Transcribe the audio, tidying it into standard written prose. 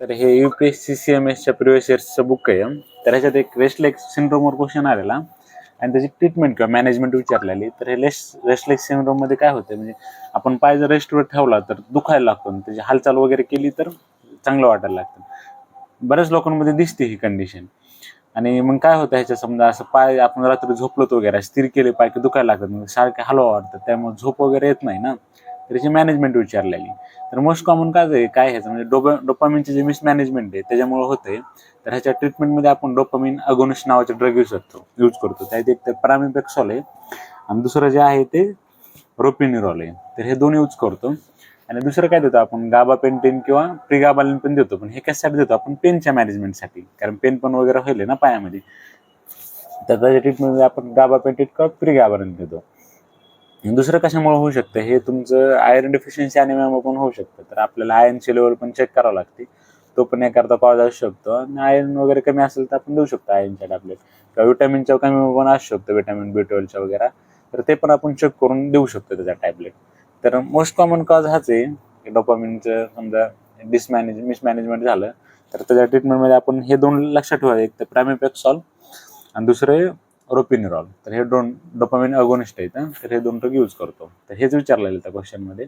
तर हे UPSC CMSच्या previous इयर्सचं book आहे. तर ह्याच्यात एक रेस्टलेस सिंड्रोमवर क्वेश्चन आलेला आणि त्याची ट्रीटमेंट किंवा मॅनेजमेंट विचारलेली. तर हे रेस्टलेस सिंड्रोममध्ये काय होतं, म्हणजे आपण पाय जर रेस्टवर ठेवला तर दुखायला लागतो आणि त्याची हालचाल वगैरे केली तर चांगलं वाटायला लागतं. बऱ्याच लोकांमध्ये दिसते ही कंडिशन. आणि मग काय होतं ह्याच्या, समजा असं पाय आपण रात्री झोपलोत वगैरे, स्थिर केले पाय की दुखायला लागतात, मग सारखे हलवा वाटतं, त्यामुळे झोप वगैरे येत नाही ना. त्याची मॅनेजमेंट विचारलेली. तर मोस्ट कॉमन काय ह्याचं म्हणजे डोपामिनचे जे मिसमॅनेजमेंट आहे त्याच्यामुळे होते. तर ह्याच्या ट्रीटमेंटमध्ये आपण डोपामिन अगोनिस्ट नावाचे ड्रग यूज करतो. त्यात एक तर प्रामिपेक्सॉल आहे आणि दुसरं जे आहे ते रोपिनिरॉल आहे. तर हे दोन यूज करतो. आणि दुसरं काय देतो आपण, गाबापेंटिन किंवा प्रिगाबालिन पण देतो. पण हे कशासाठी देतो आपण, पेनच्या मॅनेजमेंटसाठी, कारण पेन पण वगैरे होईल ना पायामध्ये. तर त्याच्या ट्रीटमेंटमध्ये आपण गाबापेंटिन किंवा प्रिगाबालिन देतो. दुसरं कशामुळे होऊ शकतं, हे तुमचं आयर्न डिफिशियन्सी अॅनिमियामुळे पण होऊ शकतं. तर आपल्याला आयर्नची लेवल पण चेक करावं लागते. तो पण एखादा कॉज असू शकतो. आणि आयर्न वगैरे कमी असेल तर आपण देऊ शकतो आयर्नच्या टॅबलेट, किंवा विटॅमिनच्या कमी पण असू शकतो, विटॅमिन B12च्या वगैरे. तर ते पण आपण चेक करून देऊ शकतो त्याचा टॅबलेट. तर मोस्ट कॉमन कॉज हाच आहे की डोपामिनचं समजा मिसमॅनेजमेंट झालं तर त्याच्या ट्रीटमेंटमध्ये आपण हे दोन लक्षात ठेवा, एक तर प्रामिपेक्सॉल आणि दुसरे रोपिनिरॉल. तर हे दोन डोपामिन अगोनिस्ट आहेत. तर हे दोन ड्रग यूज करतो. तर हेच विचारलेलं त्या क्वेश्चनमध्ये.